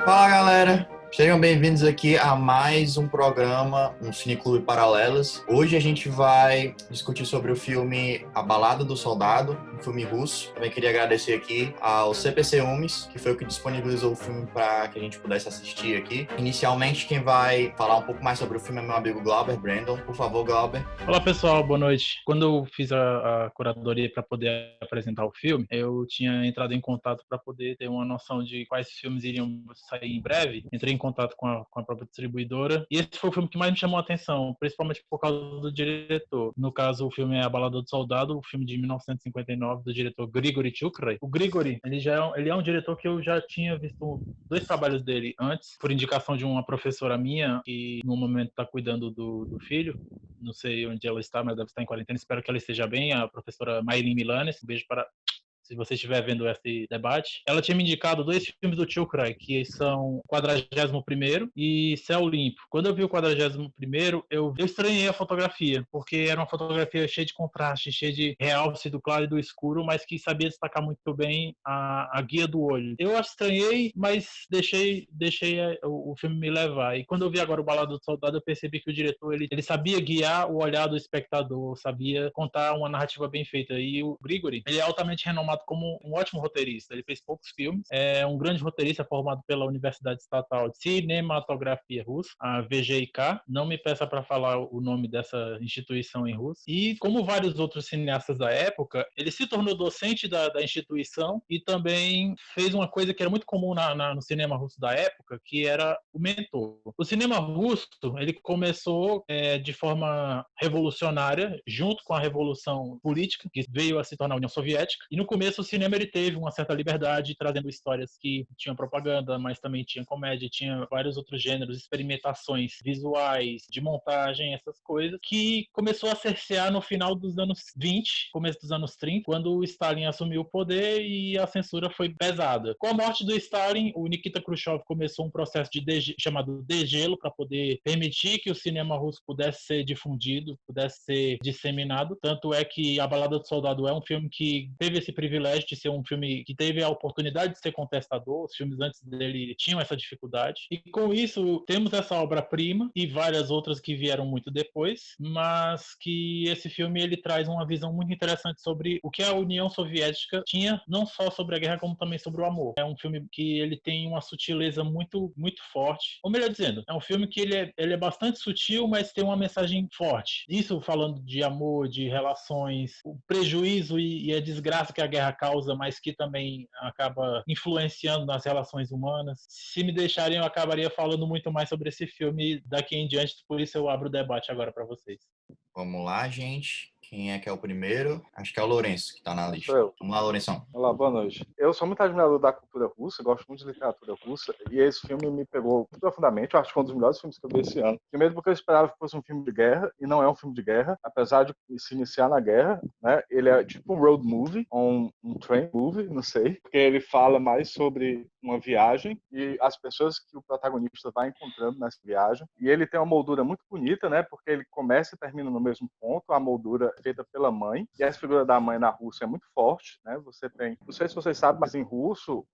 Fala galera, sejam bem-vindos aqui a mais um programa, um Cineclube Paralelas. Hoje a gente vai discutir sobre o filme A Balada do Soldado, um filme russo. Também queria agradecer aqui ao CPC Umes, que foi o que disponibilizou o filme para que a gente pudesse assistir aqui. Inicialmente, quem vai falar um pouco mais sobre o filme é meu amigo Glauber Brandon. Por favor, Glauber. Olá pessoal, boa noite. Quando eu fiz a curadoria para poder apresentar o filme, eu tinha entrado em contato para poder ter uma noção de quais filmes iriam sair em breve. Entrei em contato com a própria distribuidora e esse foi o filme que mais me chamou a atenção, principalmente por causa do diretor. No caso, o filme é A Balada do Soldado, o filme de 1959 do diretor Grigory Chukhray. O Grigory, ele é um diretor que eu já tinha visto dois trabalhos dele antes, por indicação de uma professora minha que no momento está cuidando do filho. Não sei onde ela está, mas deve estar em quarentena. Espero que ela esteja bem. A professora Maylin Milanes. Um beijo para se você estiver vendo esse debate. Ela tinha me indicado dois filmes do Chukhray, que são 41º e Céu Limpo. Quando eu vi o 41º, eu estranhei a fotografia, porque era uma fotografia cheia de contraste, cheia de realce do claro e do escuro, mas que sabia destacar muito bem a guia do olho. Eu estranhei, mas deixei o filme me levar. E quando eu vi agora o Balada do Soldado, eu percebi que o diretor ele sabia guiar o olhar do espectador, sabia contar uma narrativa bem feita. E o Grigory, ele é altamente renomado como um ótimo roteirista. Ele fez poucos filmes, é um grande roteirista formado pela Universidade Estatal de Cinematografia Russa, a VGIK. Não me peça para falar o nome dessa instituição em russo. E como vários outros cineastas da época, ele se tornou docente da instituição e também fez uma coisa que era muito comum no cinema russo da época, que era o mentor. O cinema russo, ele começou de forma revolucionária, junto com a revolução política, que veio a se tornar a União Soviética, e no começo o cinema ele teve uma certa liberdade, trazendo histórias que tinham propaganda, mas também tinha comédia, tinha vários outros gêneros, experimentações visuais, de montagem, essas coisas, que começou a cercear no final dos anos 20, começo dos anos 30, quando o Stalin assumiu o poder e a censura foi pesada. Com a morte do Stalin, o Nikita Khrushchev começou um processo chamado degelo, para poder permitir que o cinema russo pudesse ser difundido, pudesse ser disseminado. Tanto é que A Balada do Soldado é um filme que teve esse privilégio de ser um filme que teve a oportunidade de ser contestador. Os filmes antes dele tinham essa dificuldade. E com isso, temos essa obra-prima e várias outras que vieram muito depois, mas que esse filme ele traz uma visão muito interessante sobre o que a União Soviética tinha, não só sobre a guerra, como também sobre o amor. É um filme que ele tem uma sutileza muito, muito forte. Ou melhor dizendo, é um filme que ele é bastante sutil, mas tem uma mensagem forte. Isso falando de amor, de relações, o prejuízo e a desgraça que a guerra causa, mas que também acaba influenciando nas relações humanas. Se me deixarem, eu acabaria falando muito mais sobre esse filme daqui em diante, por isso eu abro o debate agora para vocês. Vamos lá, gente. Quem é que é o primeiro? Acho que é o Lourenço que está na Sou lista. eu. Vamos lá, Lourenção. Olá, boa noite. Eu sou muito admirador da cultura russa, gosto muito de literatura russa, e esse filme me pegou muito profundamente. Eu acho que foi um dos melhores filmes que eu vi esse ano. Primeiro porque eu esperava que fosse um filme de guerra, e não é um filme de guerra, apesar de se iniciar na guerra, né? Ele é tipo um road movie, ou um train movie, não sei, porque ele fala mais sobre uma viagem e as pessoas que o protagonista vai encontrando nessa viagem. E ele tem uma moldura muito bonita, né? Porque ele começa e termina no mesmo ponto, a moldura é feita pela mãe, e essa figura da mãe na Rússia é muito forte, né? Você tem, não sei se vocês sabem, mas em russo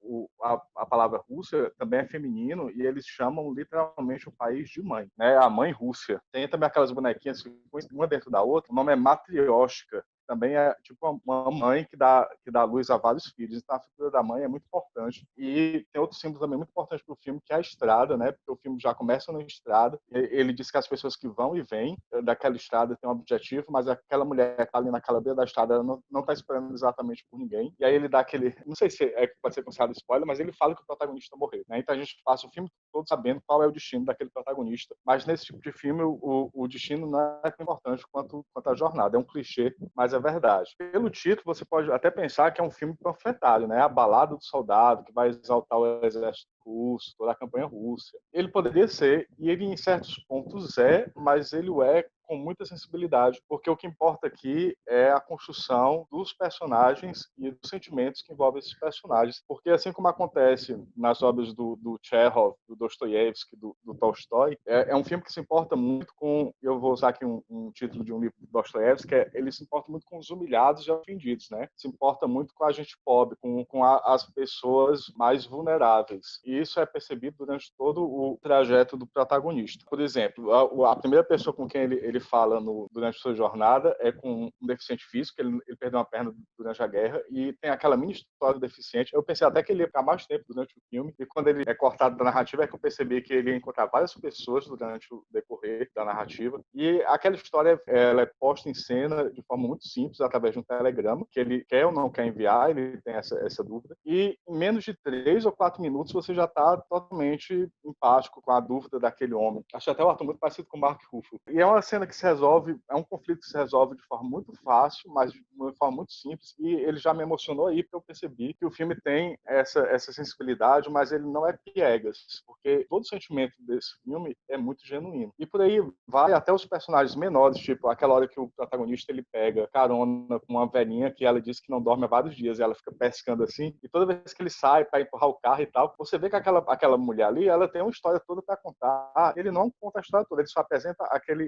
a palavra Rússia também é feminino e eles chamam literalmente o país de mãe, né? A mãe Rússia. Tem também aquelas bonequinhas que uma dentro da outra. O nome é Matryoshka. Também é tipo uma mãe que dá luz a vários filhos. Então a figura da mãe é muito importante. E tem outro símbolo também muito importante para o filme, que é a estrada, né? Porque o filme já começa na estrada. Ele diz que as pessoas que vão e vêm daquela estrada têm um objetivo, mas aquela mulher que está ali naquela beira da estrada, ela não está esperando exatamente por ninguém. E aí ele dá aquele, não sei se pode ser considerado spoiler, mas ele fala que o protagonista morreu, né? Então a gente passa o filme todo sabendo qual é o destino daquele protagonista. Mas nesse tipo de filme, o destino não é tão importante quanto a jornada. É um clichê, mas é verdade. Pelo título, você pode até pensar que é um filme panfletário, né? A Balada do Soldado, que vai exaltar o exército russo, toda a campanha russa. Ele poderia ser, e ele em certos pontos mas ele o é com muita sensibilidade, porque o que importa aqui é a construção dos personagens e dos sentimentos que envolvem esses personagens, porque assim como acontece nas obras do Chekhov, do Dostoiévski, do Tolstói, é um filme que se importa muito com, eu vou usar aqui um título de um livro do Dostoiévski, que ele se importa muito com os humilhados e ofendidos, né? Se importa muito com a gente pobre, com as pessoas mais vulneráveis. E e isso é percebido durante todo o trajeto do protagonista. Por exemplo, a primeira pessoa com quem ele fala durante sua jornada é com um deficiente físico, ele perdeu uma perna durante a guerra, e tem aquela mini história do deficiente. Eu pensei até que ele ia ficar mais tempo durante o filme, e quando ele é cortado da narrativa é que eu percebi que ele ia encontrar várias pessoas durante o decorrer da narrativa, e aquela história ela é posta em cena de forma muito simples, através de um telegrama, que ele quer ou não quer enviar, ele tem essa dúvida, e em menos de 3 ou 4 minutos você já está totalmente empático com a dúvida daquele homem. Acho até o ator muito parecido com o Mark Ruffalo. E é uma cena que se resolve, é um conflito que se resolve de forma muito fácil, mas de uma forma muito simples, e ele já me emocionou aí, porque eu percebi que o filme tem essa sensibilidade, mas ele não é piegas, porque todo o sentimento desse filme é muito genuíno. E por aí vai até os personagens menores, tipo aquela hora que o protagonista ele pega carona com uma velhinha que ela diz que não dorme há vários dias, e ela fica pescando assim, e toda vez que ele sai para empurrar o carro e tal, você vê que aquela mulher ali, ela tem uma história toda para contar. Ele não conta a história toda, ele só apresenta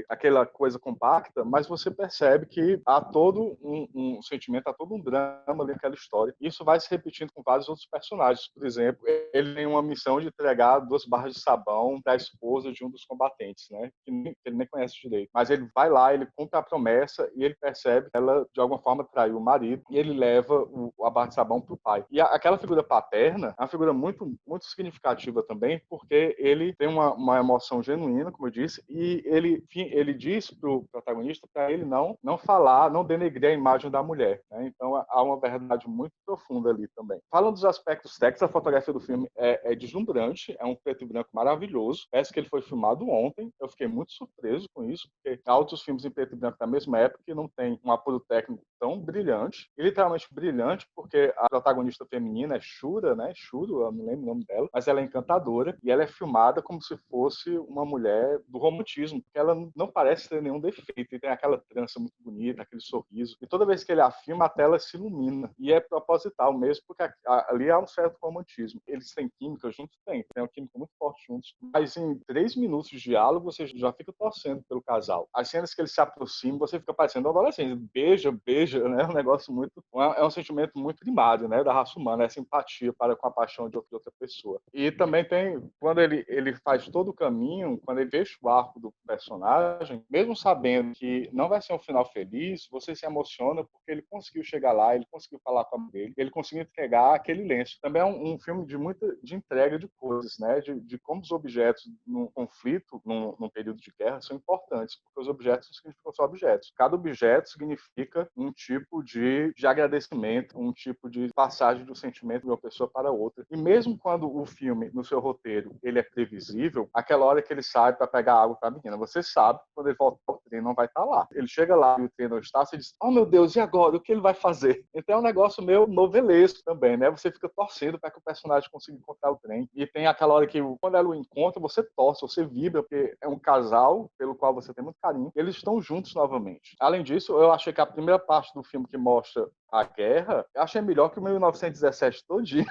aquela coisa compacta, mas você percebe que há todo um sentimento, há todo um drama ali naquela história. E isso vai se repetindo com vários outros personagens. Por exemplo, ele tem uma missão de entregar 2 barras de sabão para a esposa de um dos combatentes, né? Que ele nem conhece direito. Mas ele vai lá, ele cumpre a promessa e ele percebe que ela, de alguma forma, traiu o marido, e ele leva a barra de sabão para o pai. E aquela figura paterna é uma figura muito, muito significativa também, porque ele tem uma emoção genuína, como eu disse, e ele diz para o protagonista para ele não falar, não denegrir a imagem da mulher, né? Então há uma verdade muito profunda ali também. Falando dos aspectos técnicos, a fotografia do filme é deslumbrante, é um preto e branco maravilhoso, parece que ele foi filmado ontem. Eu fiquei muito surpreso com isso, porque há outros filmes em preto e branco da mesma época que não tem um apuro técnico tão brilhante, e literalmente brilhante, porque a protagonista feminina é Shura, né? Shuro, eu não lembro o nome dela, mas ela é encantadora, e ela é filmada como se fosse uma mulher do romantismo, porque ela não parece ter nenhum defeito, e tem aquela trança muito bonita, aquele sorriso, e toda vez que ele a filma, a tela se ilumina, e é proposital mesmo, porque ali há um certo romantismo. Eles têm química juntos? Tem uma química muito forte juntos, mas em 3 minutos de diálogo, você já fica torcendo pelo casal. As cenas que eles se aproximam, você fica parecendo um adolescente, beija, né? Um negócio muito, é um sentimento muito primário, né? Da raça humana, essa empatia para com a paixão de outra pessoa. E também tem, quando ele faz todo o caminho, quando ele fecha o arco do personagem, mesmo sabendo que não vai ser um final feliz, você se emociona porque ele conseguiu chegar lá, ele conseguiu falar com a mãe dele, ele conseguiu entregar aquele lenço. Também é um filme de entrega de coisas, né? De como os objetos num conflito, num período de guerra, são importantes, porque os objetos não significam só objetos. Cada objeto significa um tipo de agradecimento, um tipo de passagem do sentimento de uma pessoa para outra. E mesmo quando o filme, no seu roteiro, ele é previsível, aquela hora que ele sai para pegar água para a menina, você sabe que quando ele voltar, o trem não vai estar lá. Ele chega lá e o trem não está, você diz, oh meu Deus, e agora? O que ele vai fazer? Então é um negócio meio novelesco também, né? Você fica torcendo para que o personagem consiga encontrar o trem. E tem aquela hora que, quando ela o encontra, você torce, você vibra, porque é um casal pelo qual você tem muito carinho. Eles estão juntos novamente. Além disso, eu achei que a primeira parte do filme que mostra a guerra, eu achei melhor que o 1917 todinho.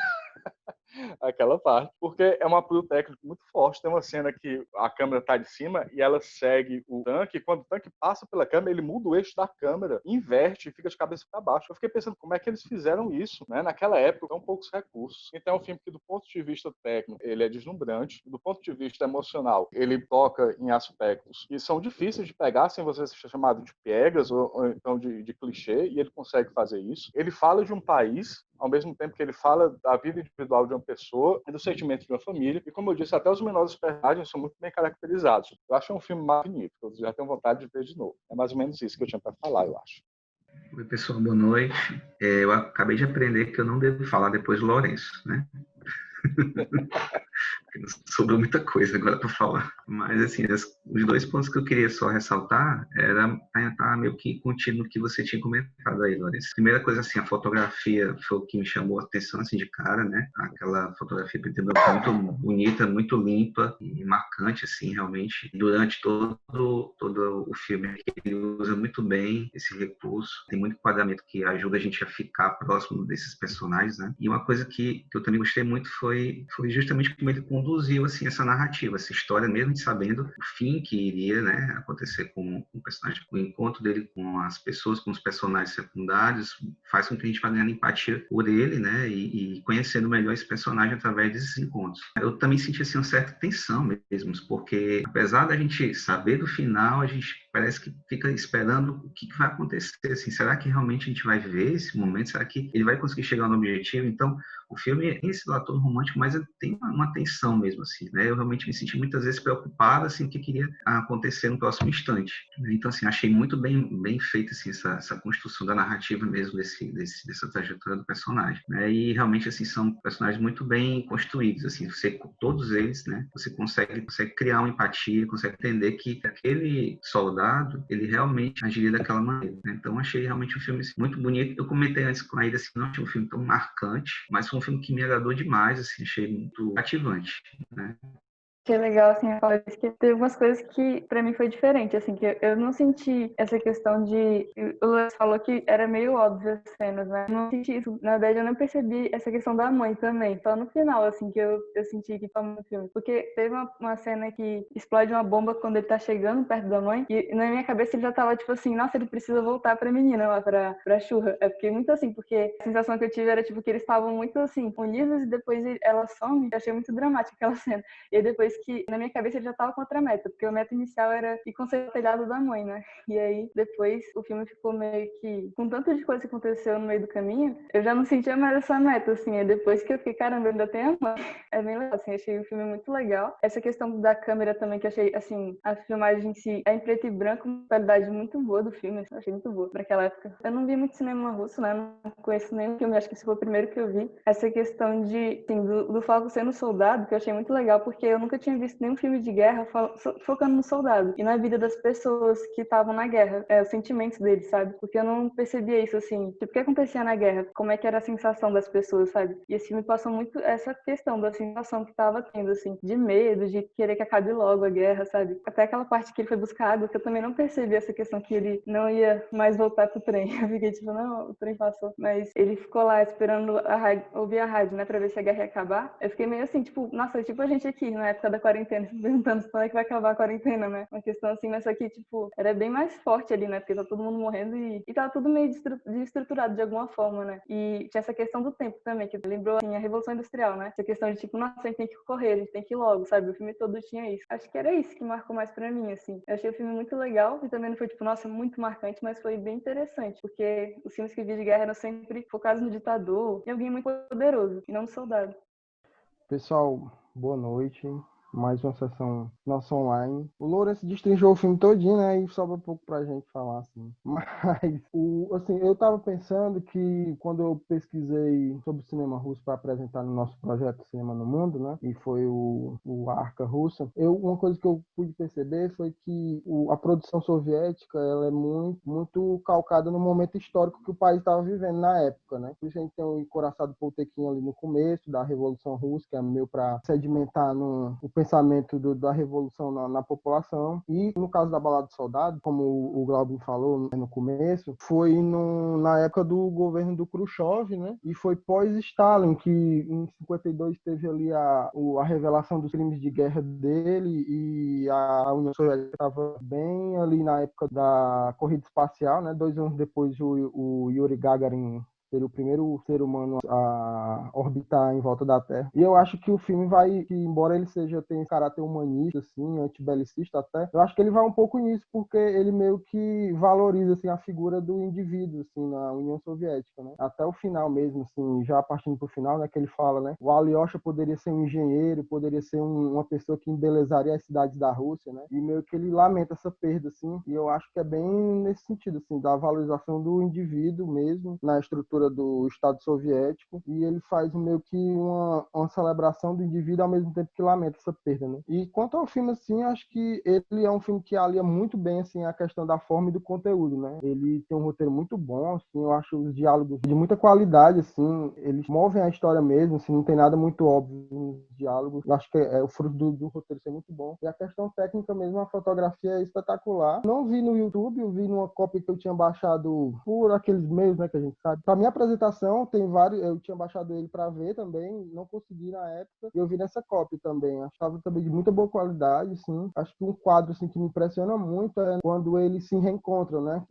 Aquela parte, porque é um apuro técnico muito forte. Tem uma cena que a câmera está de cima e ela segue o tanque, e quando o tanque passa pela câmera, ele muda o eixo da câmera, inverte e fica de cabeça para baixo. Eu fiquei pensando como é que eles fizeram isso, né? Naquela época, com poucos recursos. Então é um filme que, do ponto de vista técnico, ele é deslumbrante, do ponto de vista emocional, ele toca em aspectos que são difíceis de pegar sem você ser chamado de piegas ou então de clichê, e ele consegue fazer isso. Ele fala de um país, ao mesmo tempo que ele fala da vida individual de uma pessoa e do sentimento de uma família. E, como eu disse, até os menores personagens são muito bem caracterizados. Eu acho um filme magnífico, eu já tenho vontade de ver de novo. É mais ou menos isso que eu tinha para falar, eu acho. Oi, pessoal, boa noite. Eu acabei de aprender que eu não devo falar depois do Lourenço, né? Sobrou muita coisa agora para falar. Mas, assim, os 2 pontos que eu queria só ressaltar era tá meio que contido no que você tinha comentado aí, Lourenço. Primeira coisa, assim, a fotografia foi o que me chamou a atenção, assim, de cara, né? Aquela fotografia preto e branco muito bonita, muito limpa e marcante, assim, realmente. Durante todo o filme, ele usa muito bem esse recurso. Tem muito enquadramento que ajuda a gente a ficar próximo desses personagens, né? E uma coisa que eu também gostei muito foi justamente como ele conduz conduziu assim essa narrativa, essa história, mesmo sabendo o fim que iria, né, acontecer com o personagem, o encontro dele com as pessoas, com os personagens secundários, faz com que a gente vá ganhando empatia por ele, né, e conhecendo melhor esse personagem através desses encontros. Eu também senti assim uma certa tensão mesmo, porque apesar da gente saber do final, a gente parece que fica esperando o que vai acontecer, assim, será que realmente a gente vai ver esse momento? Será que ele vai conseguir chegar no objetivo? Então, o filme é esse lado todo romântico, mas ele tem uma tensão mesmo, assim, né? Eu realmente me senti muitas vezes preocupado, assim, o que queria acontecer no próximo instante. Então, assim, achei muito bem feita, assim, essa construção da narrativa mesmo dessa trajetória do personagem, né? E realmente, assim, são personagens muito bem construídos, assim, todos eles, né? Você consegue criar uma empatia, consegue entender que aquele soldado, ele realmente agiria daquela maneira, né? Então, achei realmente um filme assim, muito bonito. Eu comentei antes com a Ida, assim, não achei um filme tão marcante, mas foi um filme que me agradou demais, assim, achei muito cativante, né? Que legal, assim, eu falei que teve umas coisas que pra mim foi diferente, assim, que eu não senti essa questão de... O Luiz falou que era meio óbvio as cenas, né? Eu não senti isso. Na verdade, eu não percebi essa questão da mãe também. Só no final, assim, que eu senti que tava no filme. Porque teve uma cena que explode uma bomba quando ele tá chegando perto da mãe, e na minha cabeça ele já tava, tipo assim, nossa, ele precisa voltar pra menina lá, pra Shura. É porque muito assim, porque a sensação que eu tive era, tipo, que eles estavam muito, assim, unidos e depois ela some. Eu achei muito dramática aquela cena. E aí depois que, na minha cabeça, ele já tava com outra meta, porque a meta inicial era ir consertar o telhado da mãe, né? E aí, depois, o filme ficou meio que... Com tanto de coisa que aconteceu no meio do caminho, eu já não sentia mais essa meta, assim. E depois que eu fiquei, caramba, ainda tem a mãe. É bem legal, assim, achei o filme muito legal. Essa questão da câmera também, que eu achei, assim, a filmagem em si é em preto e branco, uma qualidade muito boa do filme, eu achei muito boa naquela época. Eu não vi muito cinema russo, né? Não conheço nenhum filme, acho que esse foi o primeiro que eu vi. Essa questão de, assim, do foco sendo soldado, que eu achei muito legal, porque eu nunca tinha visto nenhum filme de guerra focando no soldado e na vida das pessoas que estavam na guerra, os sentimentos deles, sabe? Porque eu não percebia isso, assim, tipo, o que acontecia na guerra, como é que era a sensação das pessoas, sabe? E esse filme passou muito essa questão da sensação que tava tendo, assim, de medo, de querer que acabe logo a guerra, sabe? Até aquela parte que ele foi buscar água, que eu também não percebi essa questão que ele não ia mais voltar pro trem. Eu fiquei tipo, não, o trem passou. Mas ele ficou lá esperando ouvir a rádio, né, pra ver se a guerra ia acabar. Eu fiquei meio assim, tipo, nossa, tipo a gente aqui, na época da quarentena, se perguntando quando é que vai acabar a quarentena, né? Uma questão assim, mas só que, tipo, era bem mais forte ali, né? Porque tá todo mundo morrendo e tava tudo meio desestruturado de alguma forma, né? E tinha essa questão do tempo também, que lembrou, assim, a Revolução Industrial, né? Essa questão de, tipo, nossa, a gente tem que correr, a gente tem que ir logo, sabe? O filme todo tinha isso. Acho que era isso que marcou mais pra mim, assim. Eu achei o filme muito legal e também não foi, tipo, nossa, muito marcante, mas foi bem interessante, porque os filmes que vi de guerra eram sempre focados no ditador e alguém muito poderoso, e não no soldado. Pessoal, boa noite. Mais uma sessão nossa online. O Lourenço destrinchou o filme todinho, né? E sobra pouco pra gente falar, assim. Mas, assim, eu tava pensando que quando eu pesquisei sobre cinema russo para apresentar no nosso projeto Cinema no Mundo, né? E foi o Arca Russa, uma coisa que eu pude perceber foi que a produção soviética, ela é muito calcada no momento histórico que o país estava vivendo na época, né? Por isso a gente tem o encoraçado Potemkin ali no começo da Revolução Russa, que é meio para sedimentar o pensamento da revolução na população. E no caso da Balada do Soldado, como o Glauber falou no começo, foi na época do governo do Khrushchev, né? E foi pós-Stalin que em 52 teve ali a revelação dos crimes de guerra dele, e a União Soviética estava bem ali na época da corrida espacial, né? 2 anos depois o Yuri Gagarin seria o primeiro ser humano a orbitar em volta da Terra. E eu acho que o filme que embora ele tenha esse caráter humanista, assim, antibelicista até, eu acho que ele vai um pouco nisso, porque ele meio que valoriza, assim, a figura do indivíduo, assim, na União Soviética, né? Até o final mesmo, assim, já partindo pro final, né, que ele fala, né, o Alyosha poderia ser um engenheiro, poderia ser uma pessoa que embelezaria as cidades da Rússia, né? E meio que ele lamenta essa perda, assim, e eu acho que é bem nesse sentido, assim, da valorização do indivíduo mesmo, na estrutura do Estado Soviético, e ele faz meio que uma celebração do indivíduo ao mesmo tempo que lamenta essa perda, né? E quanto ao filme, assim, acho que ele é um filme que alia muito bem, assim, a questão da forma e do conteúdo, né? Ele tem um roteiro muito bom, assim, eu acho os diálogos de muita qualidade, assim, eles movem a história mesmo, assim, não tem nada muito óbvio nos diálogos, eu acho que é o fruto do roteiro ser muito bom. E a questão técnica mesmo, a fotografia é espetacular. Não vi no YouTube, eu vi numa cópia que eu tinha baixado por aqueles meios, né, que a gente sabe. Pra mim, em apresentação, tem vários, eu tinha baixado ele para ver também, não consegui na época, e eu vi nessa cópia também. Achava também de muita boa qualidade, sim. Acho que um quadro assim, que me impressiona muito é quando eles se reencontram, né?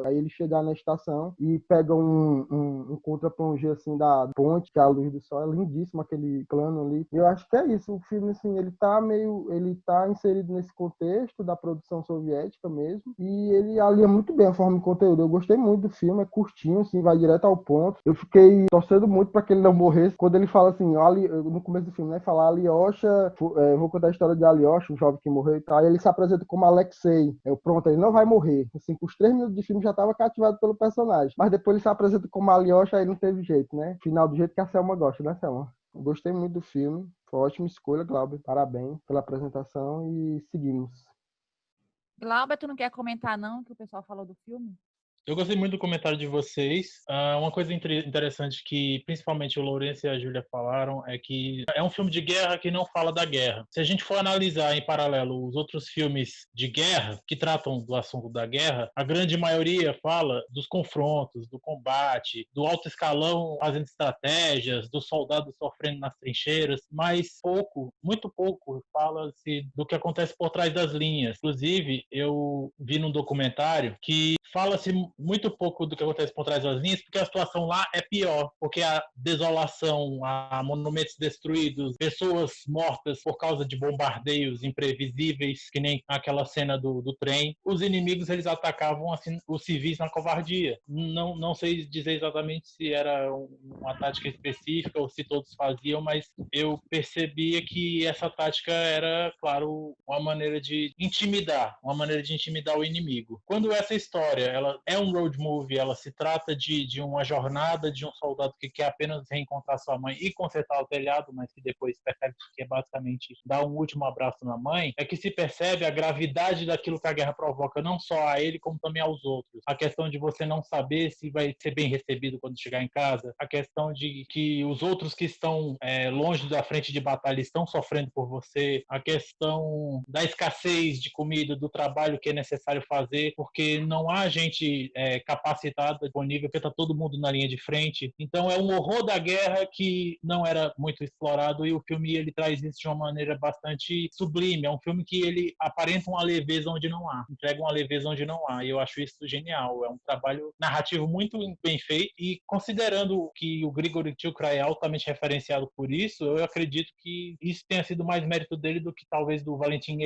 Aí ele chegar na estação e pega um contra-plongé assim da ponte, que é a luz do sol, é lindíssimo aquele plano ali. E eu acho que é isso, o filme assim, ele tá inserido nesse contexto da produção soviética mesmo, e ele alia muito bem a forma de conteúdo. Eu gostei muito do filme, é curtinho, assim, vai direto ao ponto. Eu fiquei torcendo muito para que ele não morresse. Quando ele fala assim, no começo do filme, né, fala Alyosha, vou contar a história de Alyosha, um jovem que morreu e tal, e ele se apresenta como Alexei. Pronto, ele não vai morrer. Assim, com os 3 minutos de filme já estava cativado pelo personagem. Mas depois ele se apresenta como Alyosha, aí não teve jeito, né? Final do jeito que a Selma gosta, né, Selma? Eu gostei muito do filme. Foi uma ótima escolha, Glauber. Parabéns pela apresentação e seguimos. Glauber, tu não quer comentar não que o pessoal falou do filme? Eu gostei muito do comentário de vocês. Uma coisa interessante que principalmente o Lourenço e a Júlia falaram é que é um filme de guerra que não fala da guerra. Se a gente for analisar em paralelo os outros filmes de guerra que tratam do assunto da guerra, a grande maioria fala dos confrontos, do combate, do alto escalão fazendo estratégias, dos soldados sofrendo nas trincheiras, mas muito pouco fala-se do que acontece por trás das linhas. Inclusive, eu vi num documentário que fala-se muito pouco do que acontece por trás das linhas, porque a situação lá é pior, porque a desolação, há monumentos destruídos, pessoas mortas por causa de bombardeios imprevisíveis, que nem aquela cena do trem. Os inimigos, eles atacavam assim, os civis na covardia. Não sei dizer exatamente se era uma tática específica ou se todos faziam, mas eu percebia que essa tática era, claro, uma maneira de intimidar o inimigo. Quando essa história ela é um road movie, ela se trata de uma jornada de um soldado que quer apenas reencontrar sua mãe e consertar o telhado, mas que depois percebe que é basicamente dar um último abraço na mãe, é que se percebe a gravidade daquilo que a guerra provoca, não só a ele, como também aos outros. A questão de você não saber se vai ser bem recebido quando chegar em casa, a questão de que os outros que estão longe da frente de batalha estão sofrendo por você, a questão da escassez de comida, do trabalho que é necessário fazer, porque não há gente capacitada, disponível, porque está todo mundo na linha de frente. Então é um horror da guerra que não era muito explorado, e o filme ele traz isso de uma maneira bastante sublime. É um filme que ele aparenta uma leveza onde não há, entrega uma leveza onde não há, e eu acho isso genial. É um trabalho narrativo muito bem feito, e considerando que o Grigory Tchukra é altamente referenciado por isso, eu acredito que isso tenha sido mais mérito dele do que talvez do Valentin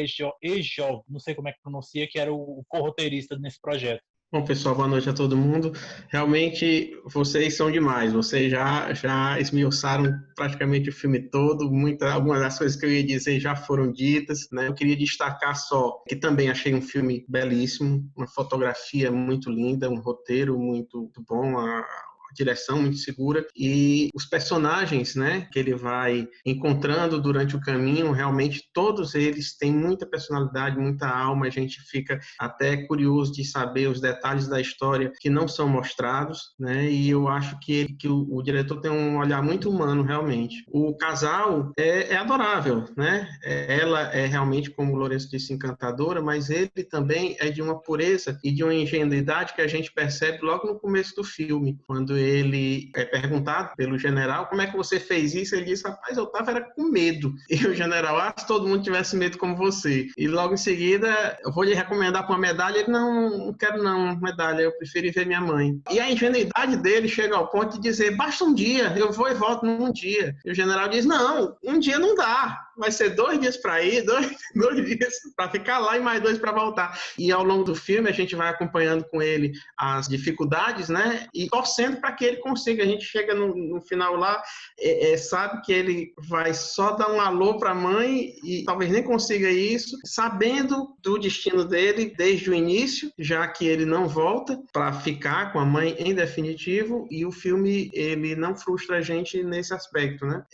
Ejov, não sei como é que pronuncia, que era o co-roteirista nesse projeto. Bom, pessoal, boa noite a todo mundo. Realmente, vocês são demais. Vocês já esmiuçaram praticamente o filme todo. Algumas das coisas que eu ia dizer já foram ditas, né? Eu queria destacar só que também achei um filme belíssimo, uma fotografia muito linda, um roteiro muito bom, a direção muito segura, e os personagens, né, que ele vai encontrando durante o caminho, realmente todos eles têm muita personalidade, muita alma. A gente fica até curioso de saber os detalhes da história que não são mostrados, né, e eu acho que o diretor tem um olhar muito humano, realmente. O casal é adorável, né, ela é realmente, como o Lourenço disse, encantadora, mas ele também é de uma pureza e de uma ingenuidade que a gente percebe logo no começo do filme, quando ele é perguntado pelo general como é que você fez isso, ele disse, rapaz, eu estava com medo. E o general, se todo mundo tivesse medo como você. E logo em seguida, eu vou lhe recomendar para uma medalha. Ele, não quero não, medalha, eu prefiro ir ver minha mãe. E a ingenuidade dele chega ao ponto de dizer, basta um dia, eu vou e volto num dia. E o general diz, não, um dia não dá. Vai ser 2 dias para ir, 2 dias para ficar lá e mais 2 para voltar. E ao longo do filme, a gente vai acompanhando com ele as dificuldades, né? E torcendo para que ele consiga. A gente chega no final lá, sabe que ele vai só dar um alô para a mãe e talvez nem consiga isso, sabendo do destino dele desde o início, já que ele não volta para ficar com a mãe em definitivo, e o filme ele não frustra a gente nesse aspecto, né?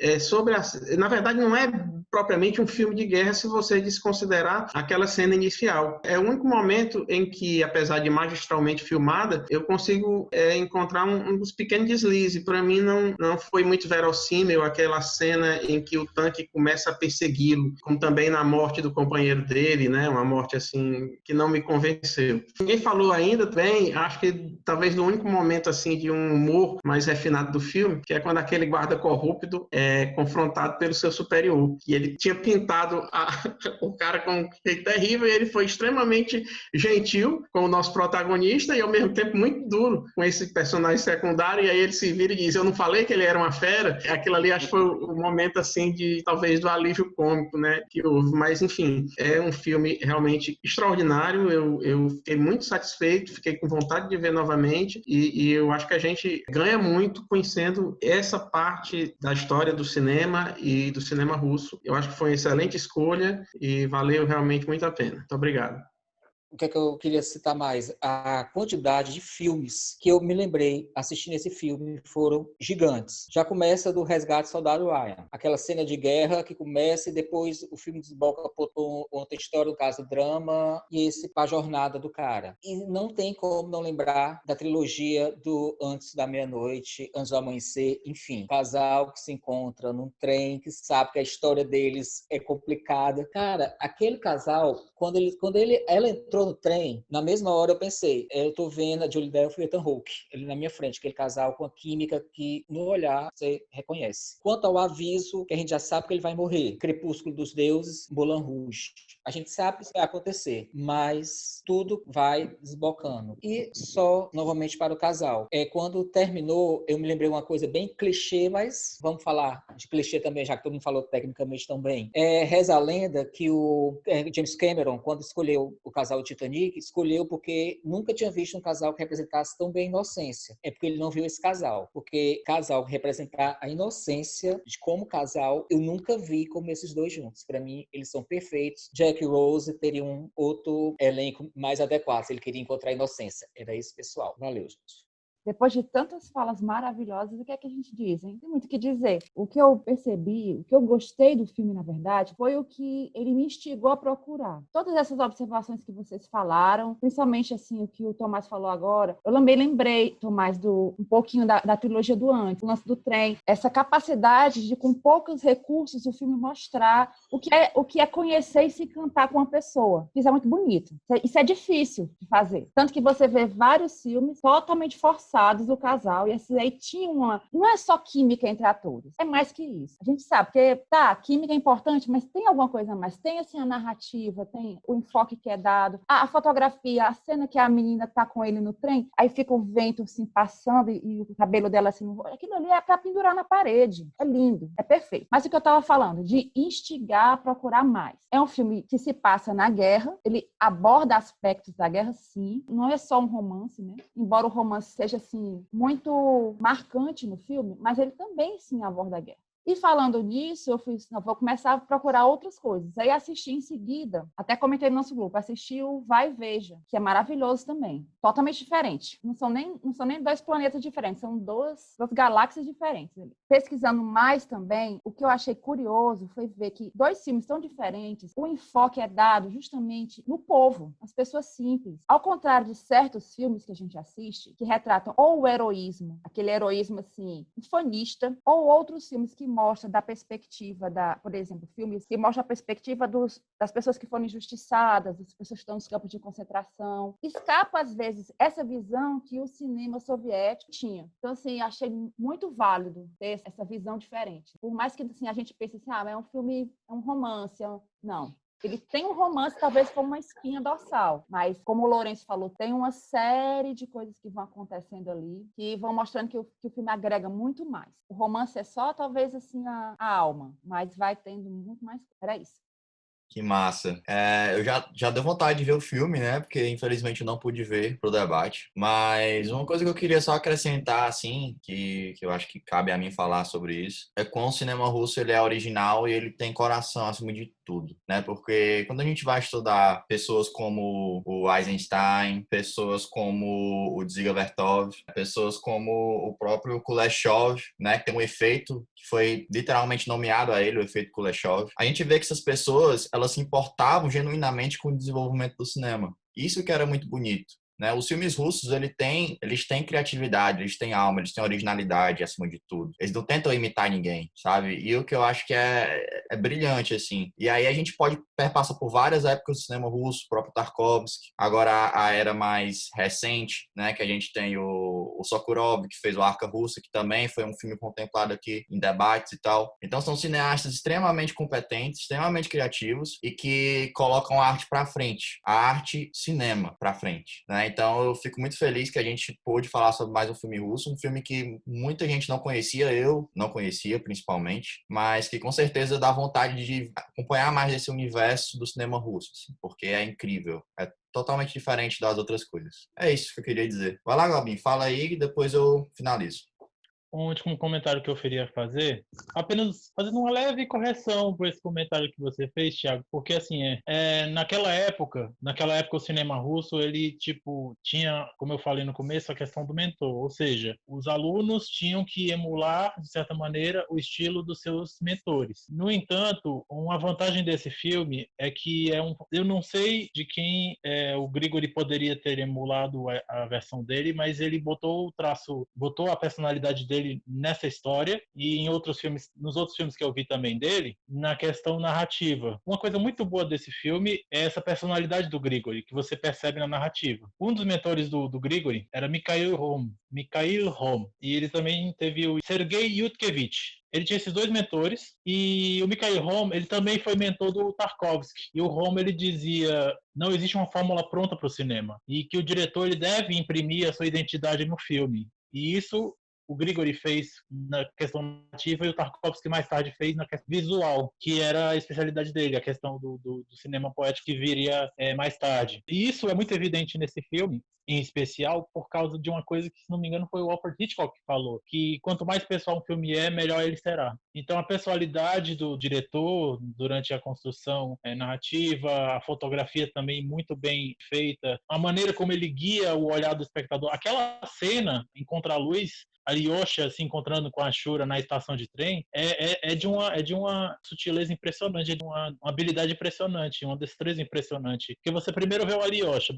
Na verdade, não é propriamente um filme de guerra se você desconsiderar aquela cena inicial. É o único momento em que, apesar de magistralmente filmada, eu consigo encontrar um dos pequenos deslizes. Para mim não foi muito verossímil aquela cena em que o tanque começa a persegui-lo, como também na morte do companheiro dele, né? Uma morte assim que não me convenceu. Ninguém falou ainda bem, acho que talvez no único momento assim de um humor mais refinado do filme, que é quando aquele guarda corrupto é confrontado pelo seu superior, e ele tinha pintado o cara com um jeito terrível, e ele foi extremamente gentil com o nosso protagonista e ao mesmo tempo muito duro com esse personagem secundário, e aí ele se vira e diz: eu não falei que ele era uma fera? Aquilo ali acho que foi o momento assim de talvez do alívio cômico, né, que houve. Mas enfim, é um filme realmente extraordinário. Eu fiquei muito satisfeito, fiquei com vontade de ver novamente, e eu acho que a gente ganha muito conhecendo essa parte da história do cinema e do cinema russo. Eu acho que foi uma excelente escolha e valeu realmente muito a pena. Muito obrigado. O que é que eu queria citar mais? A quantidade de filmes que eu me lembrei assistindo esse filme foram gigantes. Já começa do Resgate do Soldado Ryan. Aquela cena de guerra que começa e depois o filme desboca por outra história, no caso, drama, e a jornada do cara. E não tem como não lembrar da trilogia do Antes da Meia-Noite, Antes do Amanhecer, enfim. Casal que se encontra num trem, que sabe que a história deles é complicada. Cara, aquele casal, quando ela entrou no trem, na mesma hora eu pensei, eu tô vendo a Julie Delphi e Ethan Hawke, ele na minha frente, aquele casal com a química que no olhar você reconhece. Quanto ao aviso, que a gente já sabe que ele vai morrer, Crepúsculo dos Deuses, Moulin Rouge. A gente sabe que isso vai acontecer, mas tudo vai desbocando. E só, novamente, para o casal. Quando terminou, eu me lembrei uma coisa bem clichê, mas vamos falar de clichê também, já que todo mundo falou tecnicamente tão bem. Reza a lenda que o James Cameron, quando escolheu o casal de Titanic, escolheu porque nunca tinha visto um casal que representasse tão bem a inocência. É porque ele não viu esse casal. Porque casal que representar a inocência de como casal, eu nunca vi como esses dois juntos. Para mim, eles são perfeitos. Jack e Rose teriam um outro elenco mais adequado se ele queria encontrar a inocência. Era esse pessoal. Valeu, gente. Depois de tantas falas maravilhosas, o que é que a gente diz, hein? Tem muito o que dizer. O que eu percebi, o que eu gostei do filme, na verdade, foi o que ele me instigou a procurar. Todas essas observações que vocês falaram, principalmente assim o que o Tomás falou agora, eu também lembrei, Tomás, um pouquinho da trilogia do antes, o lance do trem, essa capacidade de, com poucos recursos, o filme mostrar o que é conhecer e se encantar com uma pessoa. Isso é muito bonito. Isso é difícil de fazer. Tanto que você vê vários filmes totalmente forçados do casal, e esses aí tinham não é só química entre atores, é mais que isso. A gente sabe que, química é importante, mas tem alguma coisa a mais. Tem, assim, a narrativa, tem o enfoque que é dado, a fotografia, a cena que a menina tá com ele no trem, aí fica o vento, assim, passando e o cabelo dela, assim, aquilo ali é para pendurar na parede. É lindo, é perfeito. Mas o que eu tava falando, de instigar a procurar mais. É um filme que se passa na guerra, ele aborda aspectos da guerra, sim, não é só um romance, né? Embora o romance seja assim, muito marcante no filme, mas ele também, sim, aborda a guerra. E falando nisso, eu vou começar a procurar outras coisas. Aí assisti em seguida, até comentei no nosso grupo, assisti o Vai e Veja, que é maravilhoso também. Totalmente diferente. Não são nem dois planetas diferentes, são duas galáxias diferentes. Pesquisando mais também, o que eu achei curioso foi ver que dois filmes tão diferentes, o enfoque é dado justamente no povo, as pessoas simples. Ao contrário de certos filmes que a gente assiste, que retratam ou o heroísmo, aquele heroísmo assim, infanista, ou outros filmes que mostra da perspectiva por exemplo, filmes que mostram a perspectiva das pessoas que foram injustiçadas, das pessoas que estão nos campos de concentração. Escapa, às vezes, essa visão que o cinema soviético tinha. Então, assim, achei muito válido ter essa visão diferente. Por mais que, assim, a gente pense assim, é um filme, é um romance, não. Ele tem um romance, talvez como uma espinha dorsal, mas, como o Lourenço falou, tem uma série de coisas que vão acontecendo ali, que vão mostrando que o filme agrega muito mais. O romance é só, talvez, assim, a alma, mas vai tendo muito mais. Era isso. Que massa. Eu já deu vontade de ver o filme, né? Porque infelizmente eu não pude ver pro debate. Mas uma coisa que eu queria só acrescentar, assim, que eu acho que cabe a mim falar sobre isso, é como o cinema russo ele é original e ele tem coração acima de tudo, né? Porque quando a gente vai estudar pessoas como o Eisenstein, pessoas como o Dziga Vertov, pessoas como o próprio Kuleshov, né? Que tem um efeito que foi literalmente nomeado a ele, o efeito Kuleshov. A gente vê que essas pessoas, elas se importavam genuinamente com o desenvolvimento do cinema. Isso que era muito bonito. Né? Os filmes russos, eles têm criatividade, eles têm alma, eles têm originalidade acima de tudo. Eles não tentam imitar ninguém, sabe? E o que eu acho que é brilhante, assim. E aí a gente pode perpassar por várias épocas do cinema russo, o próprio Tarkovsky, agora a era mais recente, né? Que a gente tem o Sokurov, que fez o Arca Russa, que também foi um filme contemplado aqui em debates e tal. Então são cineastas extremamente competentes, extremamente criativos e que colocam a arte pra frente, a arte cinema pra frente, né? Então eu fico muito feliz que a gente pôde falar sobre mais um filme russo, um filme que muita gente não conhecia, eu não conhecia principalmente, mas que com certeza dá vontade de acompanhar mais desse universo do cinema russo, assim, porque é incrível, é totalmente diferente das outras coisas. É isso que eu queria dizer. Vai lá, Galbin, fala aí e depois eu finalizo. Um último comentário que eu queria fazer, apenas fazendo uma leve correção por esse comentário que você fez, Thiago, porque assim, naquela época o cinema russo, ele tipo tinha, como eu falei no começo, a questão do mentor, ou seja, os alunos tinham que emular, de certa maneira, o estilo dos seus mentores. No entanto, uma vantagem desse filme é que eu não sei de quem o Grigori poderia ter emulado a versão dele, mas ele botou a personalidade dele nessa história e em outros filmes, nos outros filmes que eu vi também dele, na questão narrativa. Uma coisa muito boa desse filme é essa personalidade do Grigori, que você percebe na narrativa. Um dos mentores do Grigori era Mikhail Rom, e ele também teve o Sergei Yutkevich. Ele tinha esses dois mentores e o Mikhail Rom, ele também foi mentor do Tarkovsky. E o Rom, ele dizia, não existe uma fórmula pronta para o cinema e que o diretor ele deve imprimir a sua identidade no filme. E isso o Grigori fez na questão narrativa e o Tarkovsky mais tarde fez na questão visual, que era a especialidade dele, a questão do cinema poético que viria mais tarde. E isso é muito evidente nesse filme, em especial por causa de uma coisa que, se não me engano, foi o Alfred Hitchcock que falou, que quanto mais pessoal um filme melhor ele será. Então a personalidade do diretor durante a construção narrativa, a fotografia também muito bem feita, a maneira como ele guia o olhar do espectador, aquela cena em Contra-Luz, a Alyosha se encontrando com a Shura na estação de trem é de uma sutileza impressionante, é de uma habilidade impressionante, uma destreza impressionante. Porque você primeiro vê o Alyosha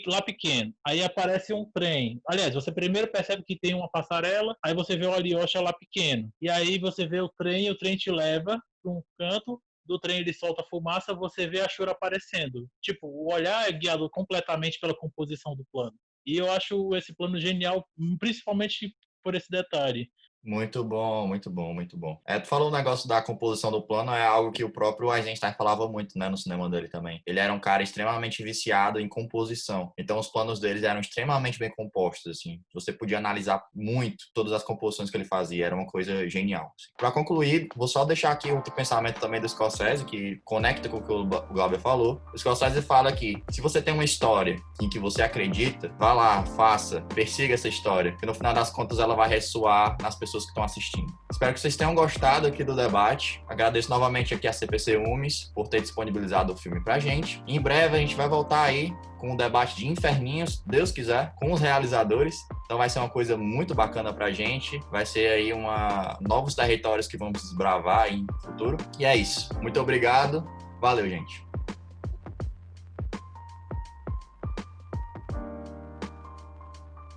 lá pequeno, aí aparece um trem. Aliás, você primeiro percebe que tem uma passarela, aí você vê o Alyosha lá pequeno. E aí você vê o trem te leva para um canto, do trem ele solta fumaça, você vê a Shura aparecendo. Tipo, o olhar é guiado completamente pela composição do plano. E eu acho esse plano genial, principalmente por esse detalhe. Muito bom, muito bom, muito bom. Tu falou o negócio da composição do plano, é algo que o próprio Eisenstein falava muito, né, no cinema dele também. Ele era um cara extremamente viciado em composição. Então os planos deles eram extremamente bem compostos, assim. Você podia analisar muito todas as composições que ele fazia, era uma coisa genial. Assim. Para concluir, vou só deixar aqui outro pensamento também do Scorsese, que conecta com o que o Glauber falou. O Scorsese fala que se você tem uma história em que você acredita, vá lá, faça, persiga essa história, que no final das contas ela vai ressoar nas pessoas que estão assistindo. Espero que vocês tenham gostado aqui do debate. Agradeço novamente aqui a CPC UMES por ter disponibilizado o filme pra gente. Em breve a gente vai voltar aí com um debate de Inferninhos, Deus quiser, com os realizadores. Então vai ser uma coisa muito bacana pra gente. Vai ser aí novos territórios que vamos desbravar aí no futuro. E é isso. Muito obrigado. Valeu, gente.